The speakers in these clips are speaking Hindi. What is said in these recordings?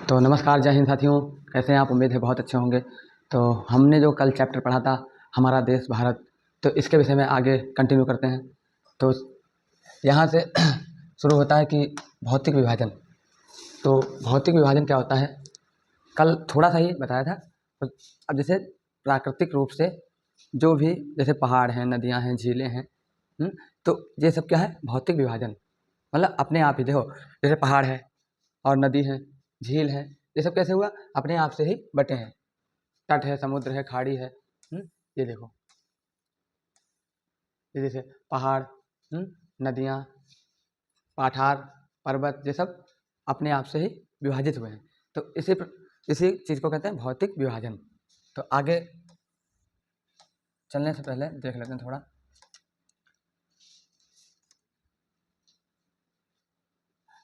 तो नमस्कार, जय हिंद साथियों। कैसे हैं आप? उम्मीद है बहुत अच्छे होंगे। तो हमने जो कल चैप्टर पढ़ा था हमारा देश भारत, तो इसके विषय में आगे कंटिन्यू करते हैं। तो यहाँ से शुरू होता है कि भौतिक विभाजन। तो भौतिक विभाजन क्या होता है, कल थोड़ा सा ही बताया था। तो अब जैसे प्राकृतिक रूप से जो भी जैसे पहाड़ हैं, नदियाँ हैं, झीलें हैं, तो ये सब क्या है, भौतिक विभाजन। मतलब अपने आप ही देखो, जैसे पहाड़ है और नदी है, झील है, ये सब कैसे हुआ? अपने आप से ही बटे हैं। तट है, समुद्र है, खाड़ी है। ये देखो, ये जैसे पहाड़, नदियाँ, पठार, पर्वत, ये सब अपने आप से ही विभाजित हुए हैं। तो इसी चीज़ को कहते हैं भौतिक विभाजन। तो आगे चलने से पहले देख लेते हैं थोड़ा।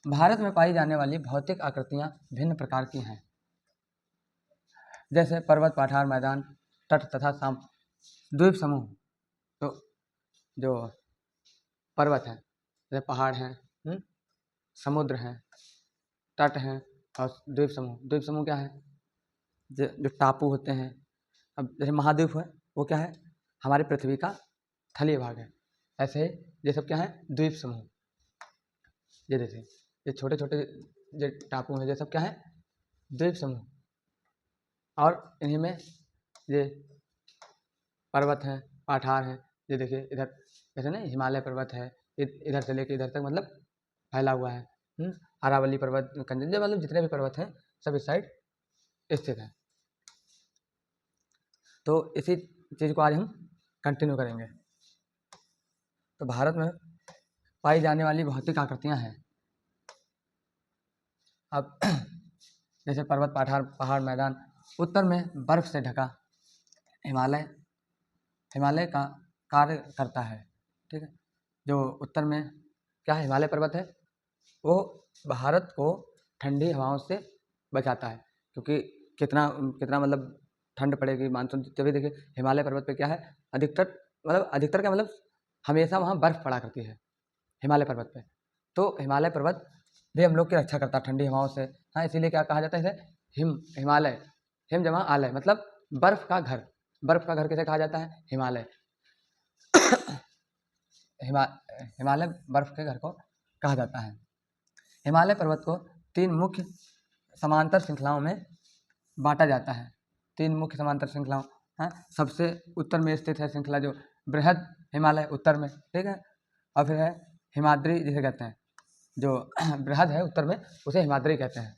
भारत में पाई जाने वाली भौतिक आकृतियाँ भिन्न प्रकार की हैं, जैसे पर्वत, पठार, मैदान, तट तथा द्वीप समूह। तो जो पर्वत है, जैसे पहाड़ हैं, समुद्र हैं, तट हैं और द्वीप समूह। द्वीप समूह क्या है? जो टापू होते हैं। अब जैसे महाद्वीप है, वो क्या है? हमारी पृथ्वी का थलीय भाग है। ऐसे ही ये सब क्या है? द्वीप समूह। ये जैसे ये छोटे छोटे जो टापू हैं, ये सब क्या है? द्वीप समूह। और इन्हीं में ये पर्वत हैं, पठार हैं। ये देखिए इधर जैसे ना हिमालय पर्वत है, इधर से लेकर इधर तक मतलब फैला हुआ है। अरावली पर्वत, कंचनजंगा, मतलब जितने भी पर्वत हैं सब इस साइड स्थित हैं। तो इसी चीज़ को आज हम कंटिन्यू करेंगे। तो भारत में पाई जाने वाली भौतिक आकृतियाँ हैं। अब जैसे पर्वत, पठार, पहाड़, मैदान। उत्तर में बर्फ से ढका हिमालय का कार्य करता है। ठीक है, जो उत्तर में क्या है, हिमालय पर्वत है, वो भारत को ठंडी हवाओं से बचाता है। क्योंकि कितना कितना मतलब ठंड पड़ेगी मानसून, तभी देखिए हिमालय पर्वत पे क्या है, अधिकतर क्या मतलब हमेशा वहाँ बर्फ़ पड़ा करती है हिमालय पर्वत पे। तो हिमालय पर्वत भी हम लोग की रक्षा करता है ठंडी हवाओं से। हाँ, इसीलिए क्या कहा जाता है इसे? हिमालय। हिम जमा आलय, मतलब बर्फ़ का घर। बर्फ़ का घर किसे कहा जाता है? हिमालय। हिमालय बर्फ़ के घर को कहा जाता है। हिमालय पर्वत को 3 मुख्य समांतर श्रृंखलाओं में बांटा जाता है। 3 मुख्य समांतर श्रृंखलाओं। सबसे उत्तर में स्थित है श्रृंखला जो बृहद हिमालय उत्तर में, ठीक है। और फिर है हिमाद्री, जिसे कहते हैं जो बृहद है उत्तर में, उसे हिमाद्री कहते हैं।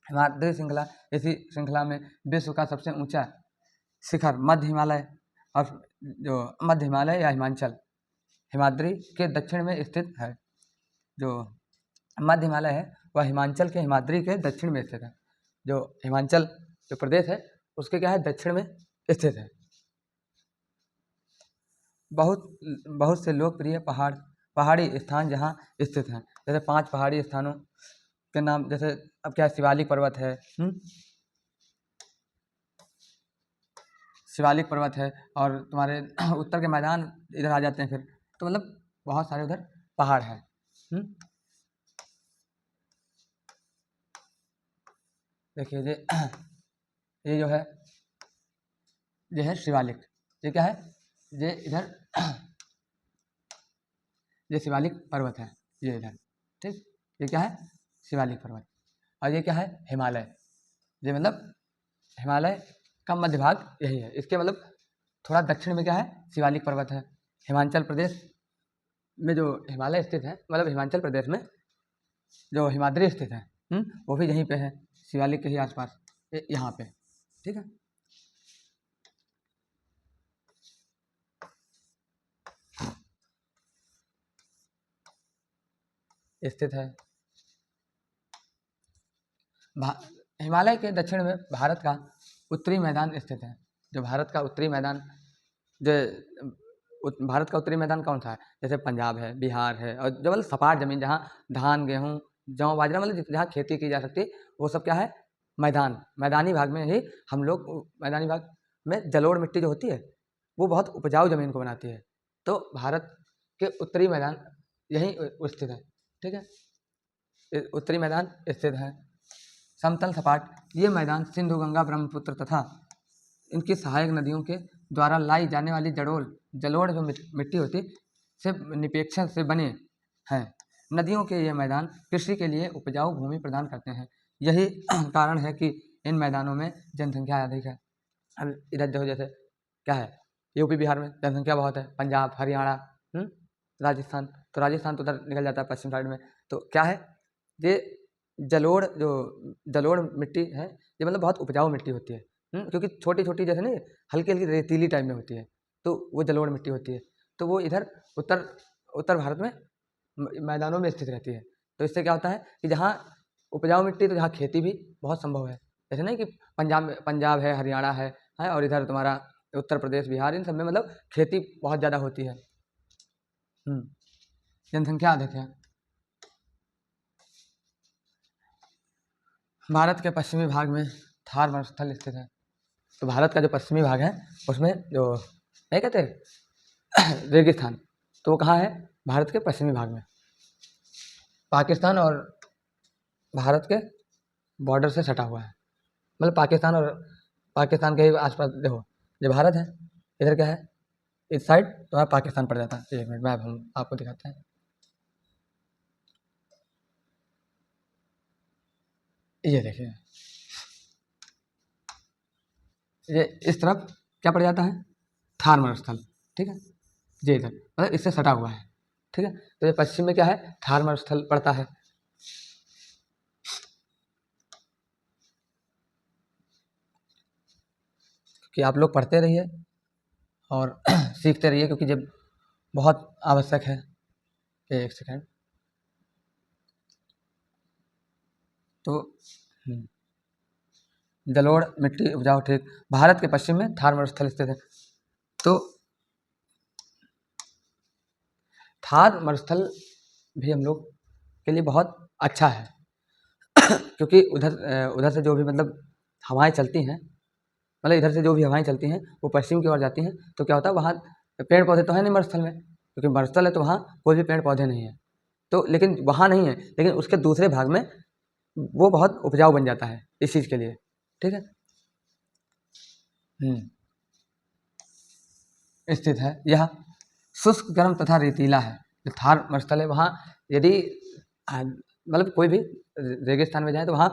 हिमाद्री श्रृंखला, इसी श्रृंखला में विश्व का सबसे ऊंचा शिखर मध्य हिमालय, और जो मध्य हिमालय या हिमांचल हिमाद्री के दक्षिण में स्थित है। जो मध्य हिमालय है वह हिमांचल के हिमाद्री के दक्षिण में स्थित है। जो हिमांचल जो प्रदेश है उसके क्या है, दक्षिण में स्थित है। बहुत से लोकप्रिय पहाड़ी स्थान जहाँ स्थित हैं, जैसे 5 पहाड़ी स्थानों के नाम, जैसे अब क्या है, शिवालिक पर्वत है, शिवालिक पर्वत है, और तुम्हारे उत्तर के मैदान इधर आ जाते हैं फिर। तो मतलब बहुत सारे उधर पहाड़ हैं। देखिए ये जो है, ये है शिवालिक। ये क्या है? ये इधर ये शिवालिक पर्वत है, ये इधर, ठीक। ये क्या है? शिवालिक पर्वत। और ये क्या है? हिमालय। ये मतलब हिमालय का मध्य भाग यही है। इसके मतलब थोड़ा दक्षिण में क्या है? शिवालिक पर्वत है। हिमाचल प्रदेश में जो हिमालय स्थित है, मतलब हिमाचल प्रदेश में जो हिमाद्री स्थित है, वो भी यहीं पे है, शिवालिक के ही आसपास, यहाँ पे, ठीक है। स्थित है। हिमालय के दक्षिण में भारत का उत्तरी मैदान स्थित है। जो भारत का उत्तरी मैदान, जो भारत का उत्तरी मैदान कौन सा है? जैसे पंजाब है, बिहार है, और जो मतलब सपाट जमीन जहाँ धान, गेहूँ, जौ, बाजरा, मतलब जहाँ खेती की जा सकती है, वो सब क्या है? मैदानी भाग में ही हम लोग, मैदानी भाग में जलोढ़ मिट्टी जो होती है वो बहुत उपजाऊ जमीन को बनाती है। तो भारत के उत्तरी मैदान यहीं स्थित है, ठीक है। उत्तरी मैदान स्थित है। समतल सपाट ये मैदान सिंधु गंगा ब्रह्मपुत्र तथा इनकी सहायक नदियों के द्वारा लाई जाने वाली जलोढ़ जो मिट्टी होती से निपेक्षण से बने हैं। नदियों के ये मैदान कृषि के लिए उपजाऊ भूमि प्रदान करते हैं। यही कारण है कि इन मैदानों में जनसंख्या अधिक है। अब इधर देखो जैसे क्या है, यूपी बिहार में जनसंख्या बहुत है, पंजाब हरियाणा राजस्थान, तो राजस्थान तो उधर निकल जाता है पश्चिम साइड में। तो क्या है, ये जलोढ़ मिट्टी है, ये मतलब बहुत उपजाऊ मिट्टी होती है। क्योंकि छोटी छोटी जैसे नहीं हल्की हल्की रेतीली टाइप में होती है, तो वो जलोढ़ मिट्टी होती है। तो वो इधर उत्तर भारत में मैदानों में स्थित रहती है। तो इससे क्या होता है कि जहाँ उपजाऊ मिट्टी, तो जहाँ खेती भी बहुत संभव है। जैसे नहीं कि पंजाब है, हरियाणा है, और इधर तुम्हारा उत्तर प्रदेश बिहार, इन सब में मतलब खेती बहुत ज़्यादा होती है। जनसंख्या अधिक है। भारत के पश्चिमी भाग में थार मरुस्थल स्थित है। तो भारत का जो पश्चिमी भाग है उसमें जो नहीं कहते रेगिस्तान, तो वो कहाँ है, भारत के पश्चिमी भाग में। पाकिस्तान और भारत के बॉर्डर से सटा हुआ है, मतलब पाकिस्तान के ही आसपास। देखो जो भारत है इधर क्या है, इस साइड तुम्हारा पाकिस्तान पड़ जाता है। एक मिनट मैप हम आपको दिखाते हैं। ये देखिए, ये इस तरफ क्या पड़ जाता है, थार मरुस्थल, ठीक है, ये इधर मतलब इससे सटा हुआ है, ठीक है। तो ये पश्चिम में क्या है, थार मरुस्थल पड़ता है। कि आप लोग पढ़ते रहिए और सीखते रहिए, क्योंकि जब बहुत आवश्यक है। एक सेकेंड। तो जलोढ़ मिट्टी उपजाऊ, ठीक। भारत के पश्चिम में थार मरुस्थल स्थित है। तो थार मरुस्थल भी हम लोग के लिए बहुत अच्छा है क्योंकि उधर से जो भी मतलब हवाएं चलती हैं, मतलब इधर से जो भी हवाएं चलती हैं वो पश्चिम की ओर जाती हैं। तो क्या होता है, वहाँ पेड़ पौधे तो है नहीं मरुस्थल में, क्योंकि मरुस्थल है तो वहाँ कोई भी पेड़ पौधे नहीं है। तो लेकिन वहाँ नहीं है, लेकिन उसके दूसरे भाग में वो बहुत उपजाऊ बन जाता है इस चीज़ के लिए, ठीक है। स्थित है। यह शुष्क गर्म तथा रेतीला है। जो थार मरुस्थल है वहाँ यदि मतलब कोई भी रेगिस्तान में जाए तो वहाँ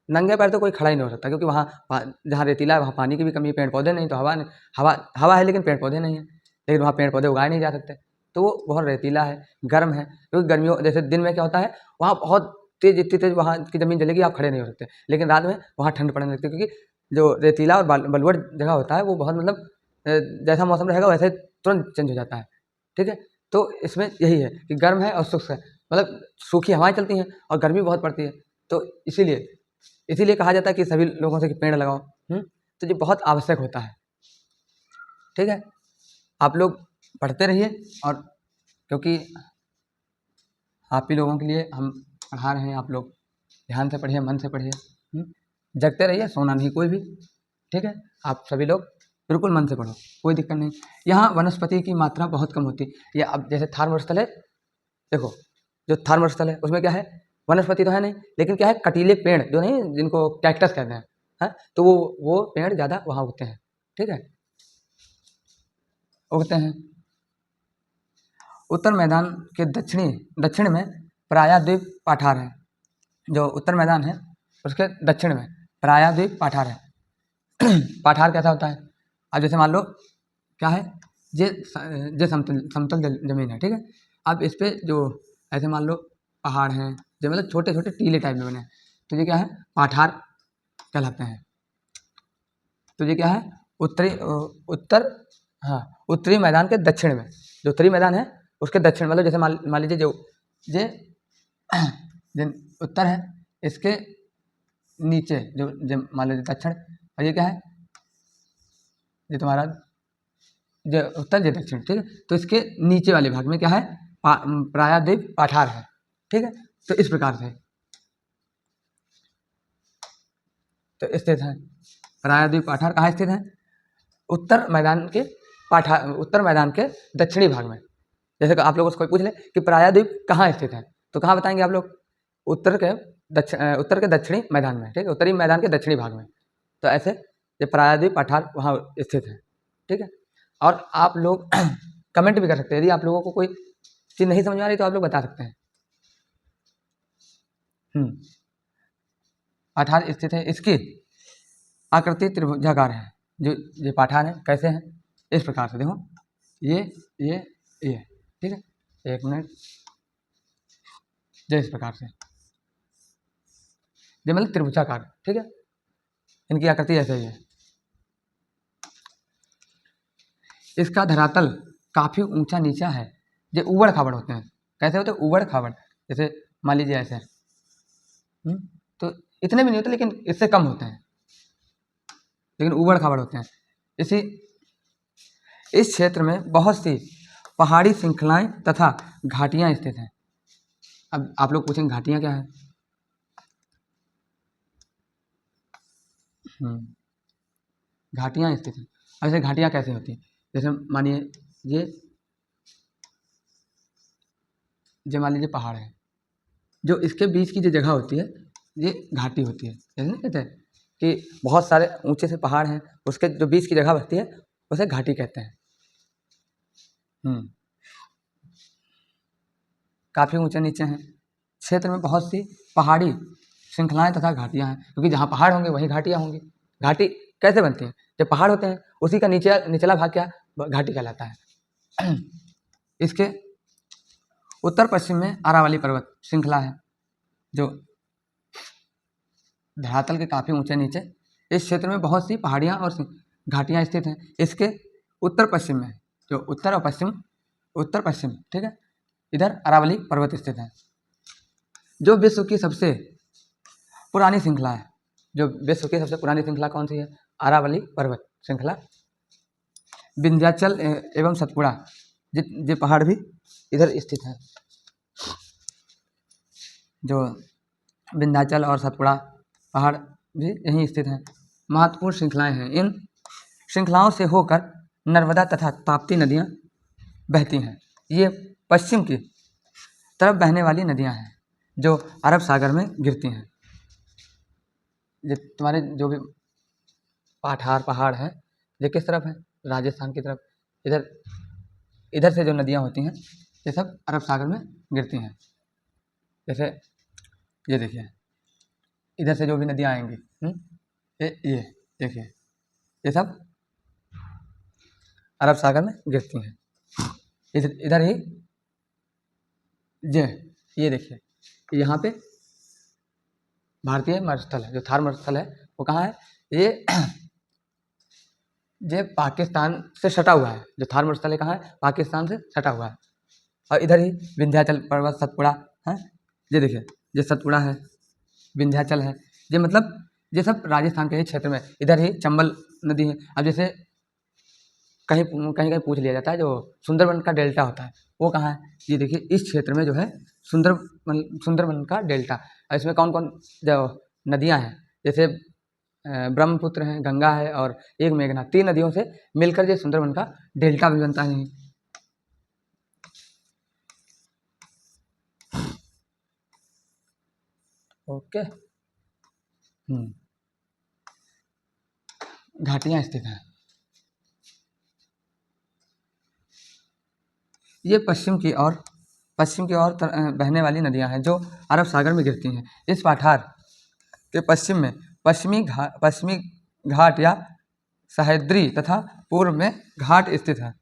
नंगे पैर तो कोई खड़ा ही नहीं हो सकता, क्योंकि वहाँ जहाँ रेतीला है वहाँ पानी की भी कमी, पेड़ पौधे नहीं, तो हवा है लेकिन पेड़ पौधे नहीं है, लेकिन वहाँ पेड़ पौधे उगाए नहीं जा सकते। तो वो बहुत रेतीला है, गर्म है। क्योंकि गर्मियों जैसे दिन में क्या होता है, वहाँ बहुत तेज, इतनी तेज वहाँ की ज़मीन जलेगी, आप खड़े नहीं हो सकते। लेकिन रात में वहाँ ठंड पड़ने लगती है, क्योंकि जो रेतीला और बलुअड़ जगह होता है वो बहुत मतलब जैसा मौसम रहेगा वैसे तुरंत चेंज हो जाता है, ठीक है। तो इसमें यही है कि गर्म है और शुष्क है, मतलब सूखी हवाएं चलती हैं और गर्मी बहुत पड़ती है। तो इसीलिए कहा जाता है कि सभी लोगों से कि पेड़ लगाओ। तो ये बहुत आवश्यक होता है, ठीक है। आप लोग पढ़ते रहिए, और क्योंकि आप ही लोगों के लिए हम पढ़ा रहे हैं, आप लोग ध्यान से पढ़िए, मन से पढ़िए, जगते रहिए, सोना नहीं कोई भी, ठीक है। आप सभी लोग बिल्कुल मन से पढ़ो, कोई दिक्कत नहीं। यहाँ वनस्पति की मात्रा बहुत कम होती है। ये अब जैसे थार मरुस्थल है, देखो जो थार मरुस्थल है उसमें क्या है, वनस्पति तो है नहीं, लेकिन क्या है, कटीले पेड़ जो नहीं, जिनको कैक्टस कहते हैं, तो वो पेड़ ज़्यादा वहाँ उगते हैं, ठीक है, उगते हैं। उत्तर मैदान के दक्षिण में प्रायद्वीप पाठार है। जो उत्तर मैदान है उसके दक्षिण में प्रायद्वीप पाठार है। पाठार कैसा होता है, अब जैसे मान लो क्या है, ये समतल जमीन है, ठीक है। अब इस पे जो ऐसे मान लो पहाड़ हैं, जो मतलब छोटे छोटे टीले टाइप में बने हैं, तो ये क्या है, पाठार कहलाते हैं। तो ये क्या है, उत्तरी मैदान के दक्षिण में, जो उत्तरी मैदान है उसके दक्षिण, मतलब जैसे मान लीजिए जो ये उत्तर है, इसके नीचे जो मान लीजिए दक्षिण, और ये क्या है, ये तुम्हारा जो उत्तर जो दक्षिण, ठीक है। तो इसके नीचे वाले भाग में क्या है, प्रायद्वीप पाठार है, ठीक है। तो इस प्रकार से तो स्थित है। प्रायद्वीप पाठार कहाँ स्थित है, उत्तर मैदान के दक्षिणी भाग में। जैसे कि आप लोगों से कोई पूछ ले कि प्रायद्वीप कहाँ स्थित है, तो कहाँ बताएंगे आप लोग, उत्तर के उत्तर के दक्षिणी मैदान में, ठीक है, उत्तरी मैदान के दक्षिणी भाग में। तो ऐसे ये प्रायद्वीप पठार वहाँ स्थित है, ठीक है। और आप लोग कमेंट भी कर सकते हैं, यदि आप लोगों को कोई चीज़ नहीं समझ में आ रही तो आप लोग बता सकते हैं। पठार स्थित है, इसकी आकृति त्रिभुजाकार है। जो ये पठार है कैसे है, इस प्रकार से देखो, ये ठीक है, एक मिनट, जो इस प्रकार से, ये मतलब त्रिभुजाकार, ठीक है, इनकी आकृति ऐसे ही है। इसका धरातल काफी ऊंचा नीचा है, ये उबड़ खाबड़ होते हैं। कैसे होते हैं, उबड़ खाबड़, जैसे मान लीजिए ऐसे, तो इतने भी नहीं होते, लेकिन इससे कम होते हैं, लेकिन उबड़ खाबड़ होते हैं। इस क्षेत्र में बहुत सी पहाड़ी श्रृंखलाएं तथा घाटियां स्थित हैं। अब आप लोग पूछेंगे घाटियां क्या है? घाटियां स्थित हैं। ऐसे घाटियां कैसे होती हैं? जैसे मानिए ये मान लीजिए पहाड़ है, जो इसके बीच की जो जगह होती है ये घाटी होती है। जैसे नहीं कहते हैं कि बहुत सारे ऊंचे से पहाड़ हैं, उसके जो बीच की जगह बचती है उसे घाटी कहते हैं। काफ़ी ऊंचे नीचे हैं। क्षेत्र में बहुत सी पहाड़ी श्रृंखलाएं तथा घाटियां हैं, क्योंकि जहाँ पहाड़ होंगे वहीं घाटियां होंगी। घाटी कैसे बनती हैं? जब पहाड़ होते हैं उसी का निचला भाग क्या घाटी कहलाता है। इसके उत्तर पश्चिम में अरावली पर्वत श्रृंखला है, जो धरातल के काफ़ी ऊंचे नीचे। इस क्षेत्र में बहुत सी पहाड़ियाँ और घाटियाँ स्थित हैं। इसके उत्तर पश्चिम में, जो उत्तर पश्चिम, ठीक है, इधर अरावली पर्वत स्थित है, जो विश्व की सबसे पुरानी श्रृंखला है। जो विश्व की सबसे पुरानी श्रृंखला कौन सी है? अरावली पर्वत श्रृंखला। विंध्याचल एवं सतपुड़ा ये पहाड़ भी इधर स्थित है। जो विंध्याचल और सतपुड़ा पहाड़ भी यहीं स्थित हैं। महत्वपूर्ण श्रृंखलाएं हैं। इन श्रृंखलाओं से होकर नर्मदा तथा ताप्ती नदियां बहती हैं। ये पश्चिम की तरफ बहने वाली नदियां हैं, जो अरब सागर में गिरती हैं। ये तुम्हारे जो भी पहाड़ है, ये किस तरफ है? राजस्थान की तरफ। इधर से जो नदियां होती हैं ये सब अरब सागर में गिरती हैं। जैसे ये देखिए, इधर से जो भी नदियां आएंगी, ये देखिए, ये सब अरब सागर में गिरती हैं। इधर ही ये देखिए, यहाँ पे भारतीय मरुस्थल है, जो थार मरुस्थल है वो कहाँ है? ये पाकिस्तान से सटा हुआ है। जो थार मरुस्थल है कहाँ है? पाकिस्तान से सटा हुआ है। और इधर ही विंध्याचल पर्वत सतपुड़ा है, ये देखिए, ये सतपुड़ा है, विंध्याचल है, ये मतलब ये सब राजस्थान के ही क्षेत्र में। इधर ही चंबल नदी है। अब जैसे कहीं कहीं पूछ लिया जाता है, जो सुंदरबन का डेल्टा होता है वो कहाँ है? ये देखिए, इस क्षेत्र में जो है सुंदरबन का डेल्टा। इसमें कौन कौन जो नदियाँ हैं? जैसे ब्रह्मपुत्र है, गंगा है और एक मेघना, 3 नदियों से मिलकर ये सुंदरबन का डेल्टा भी बनता है। ओके, घाटियां स्थित हैं। ये पश्चिम की ओर बहने वाली नदियां हैं, जो अरब सागर में गिरती हैं। इस पठार के पश्चिम में पश्चिमी घाट या सह्याद्री तथा पूर्व में घाट स्थित है।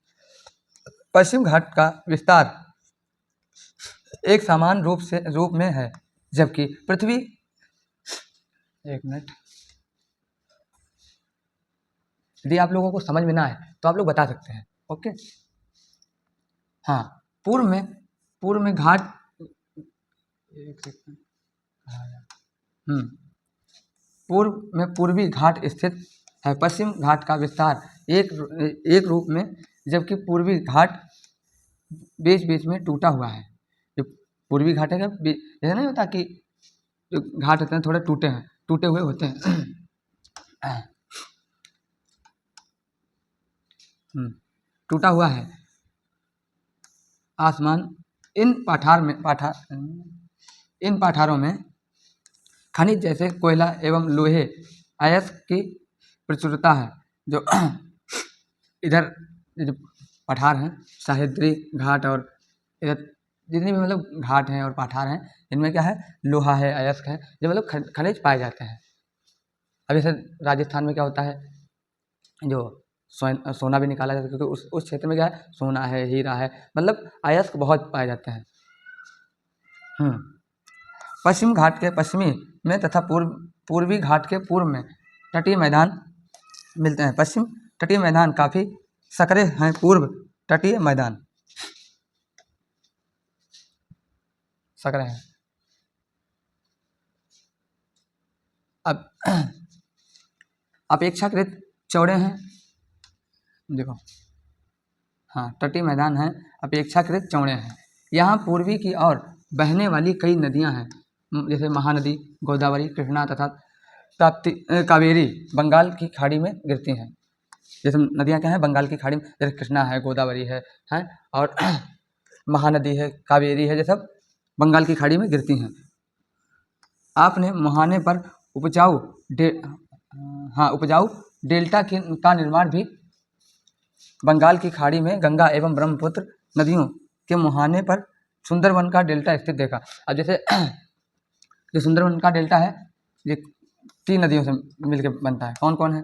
पश्चिम घाट का विस्तार एक समान रूप में है, जबकि पृथ्वी, एक मिनट, यदि आप लोगों को समझ में ना आए तो आप लोग बता सकते हैं। ओके, हाँ, पूर्व में घाट, एक सेकंड, पूर्व में पूर्वी घाट स्थित है। पश्चिम घाट का विस्तार एक रूप में, जबकि पूर्वी घाट बीच बीच में टूटा हुआ है। जो पूर्वी घाट है, जैसे नहीं होता कि जो घाट होते हैं थोड़े टूटे हुए होते हैं। टूटा हुआ है। आसमान इन पठारों में खनिज जैसे कोयला एवं लोहे अयस्क की प्रचुरता है। जो इधर ये जो पठार हैं, सह्याद्री घाट और इधर जितनी भी मतलब घाट हैं और पठार हैं, इनमें क्या है, लोहा है, अयस्क है, जो मतलब खनिज पाए जाते हैं। अब जैसे राजस्थान में क्या होता है, जो सोना भी निकाला जाता है, क्योंकि उस क्षेत्र में क्या है, सोना है, हीरा है, मतलब अयस्क बहुत पाए जाते हैं। पश्चिम घाट के पश्चिमी में तथा पूर्वी घाट के पूर्व में तटीय मैदान मिलते हैं। पश्चिम तटीय मैदान काफ़ी सकरे हैं, पूर्व तटीय मैदान सकरे हैं। अब अपेक्षाकृत चौड़े हैं, देखो, हाँ, तटीय मैदान है, अपेक्षाकृत चौड़े हैं। यहाँ पूर्वी की ओर बहने वाली कई नदियाँ हैं, जैसे महानदी, गोदावरी, कृष्णा तथा ताप्ती, कावेरी बंगाल की खाड़ी में गिरती हैं। जैसे नदियाँ क्या हैं, बंगाल की खाड़ी में, जैसे कृष्णा है, गोदावरी है और महानदी है, कावेरी है, ये सब बंगाल की खाड़ी में गिरती हैं। आपने मुहाने पर उपजाऊ डेल्टा का निर्माण भी बंगाल की खाड़ी में गंगा एवं ब्रह्मपुत्र नदियों के मुहाने पर सुंदरवन का डेल्टा स्थित देखा। अब जैसे जो सुंदरवन का डेल्टा है, ये 3 नदियों से मिलकर बनता है। कौन कौन है?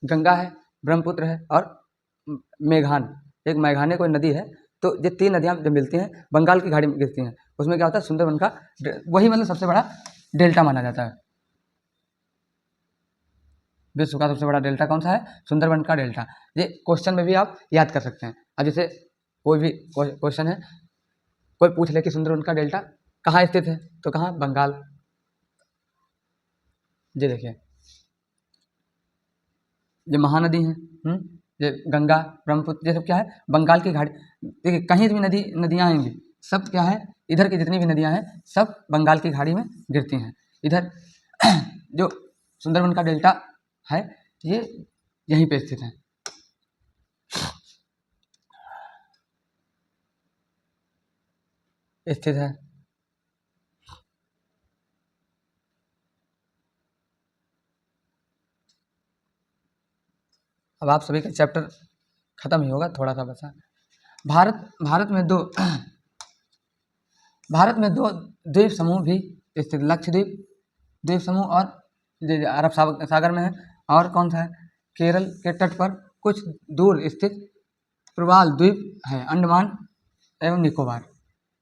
गंगा है, ब्रह्मपुत्र है और मेघान, एक मेघाने कोई नदी है। तो ये 3 नदियाँ जब मिलती हैं, बंगाल की खाड़ी में गिरती हैं, उसमें क्या होता है, सुंदरवन का वही मतलब सबसे बड़ा डेल्टा माना जाता है। विश्व का सबसे बड़ा डेल्टा कौन सा है? सुंदरवन का डेल्टा। ये क्वेश्चन में भी आप याद कर सकते हैं। अब जैसे कोई भी क्वेश्चन है, कोई पूछ ले कि सुंदरवन का डेल्टा कहाँ स्थित है, तो कहाँ? बंगाल। ये देखिए, ये महानदी है, ये गंगा, ब्रह्मपुत्र, ये सब क्या है, बंगाल की खाड़ी। देखिए, कहीं भी नदियाँ आएंगी, सब क्या है, इधर की जितनी भी नदियाँ हैं, सब बंगाल की खाड़ी में गिरती हैं। इधर जो सुंदरवन का डेल्टा है, ये यहीं पे स्थित है। अब आप सभी का चैप्टर खत्म ही होगा, थोड़ा सा बचा। भारत में दो द्वीप समूह भी स्थित, लक्षद्वीप द्वीप समूह और अरब सागर में है, और कौन सा है, केरल के तट पर कुछ दूर स्थित प्रवाल द्वीप है, अंडमान एवं निकोबार।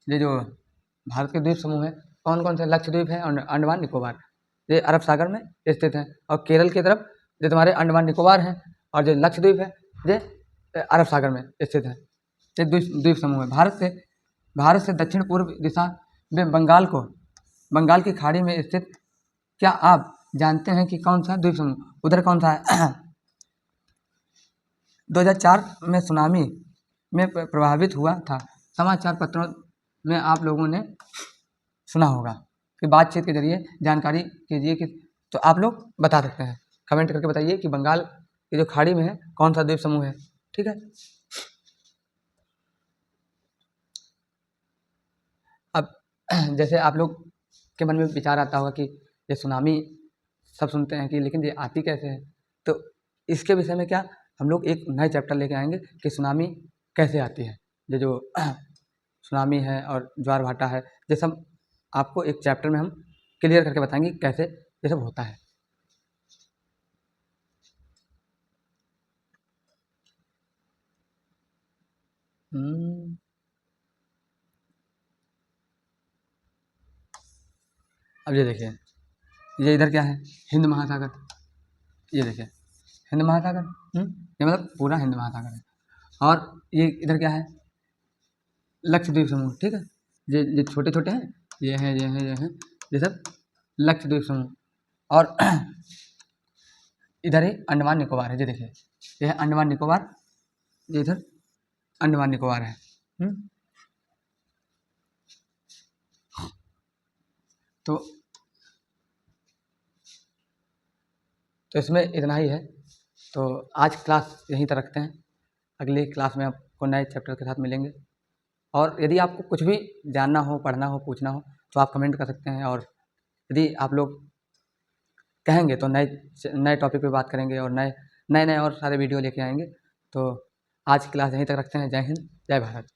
ये जो भारत के द्वीप समूह है, कौन कौन से? लक्षद्वीप है और अंडमान निकोबार, ये अरब सागर में स्थित है। और केरल की तरफ जो तुम्हारे अंडमान निकोबार हैं, और जो लक्षद्वीप है, ये अरब सागर में स्थित है। ये द्वीप समूह है। भारत से दक्षिण पूर्व दिशा में बंगाल की खाड़ी में स्थित, क्या आप जानते हैं कि कौन सा द्वीप समूह उधर कौन सा है? 2004 में सुनामी में प्रभावित हुआ था। समाचार पत्रों में आप लोगों ने सुना होगा कि बातचीत के जरिए जानकारी कीजिए कि, तो आप लोग बता सकते हैं, कमेंट करके बताइए कि बंगाल की जो खाड़ी में है, कौन सा द्वीप समूह है। ठीक है, अब जैसे आप लोग के मन में विचार आता होगा कि ये सुनामी सब सुनते हैं कि, लेकिन ये आती कैसे है, तो इसके विषय में क्या हम लोग एक नए चैप्टर लेके आएंगे कि सुनामी कैसे आती है। ये जो सुनामी है और ज्वार भाटा है, ये सब आपको एक चैप्टर में हम क्लियर करके बताएंगे कैसे ये सब होता है। अब ये देखिए, ये इधर क्या है, हिंद महासागर। ये देखिए, हिंद महासागर, ये मतलब पूरा हिंद महासागर है। और ये इधर क्या है, लक्षद्वीप समूह। ठीक है, ये छोटे छोटे हैं, ये हैं, ये सब लक्षद्वीप समूह। और इधर ही अंडमान निकोबार है। ये देखिए, ये है अंडमान निकोबार, ये इधर अंडमान निकोबार है। तो इसमें इतना ही है। तो आज क्लास यहीं तक रखते हैं, अगली क्लास में आपको नए चैप्टर के साथ मिलेंगे। और यदि आपको कुछ भी जानना हो, पढ़ना हो, पूछना हो, तो आप कमेंट कर सकते हैं। और यदि आप लोग कहेंगे तो नए नए टॉपिक पे बात करेंगे और नए नए नए और सारे वीडियो लेके आएंगे। तो आज की क्लास यहीं तक रखते हैं। जय हिंद, जय भारत।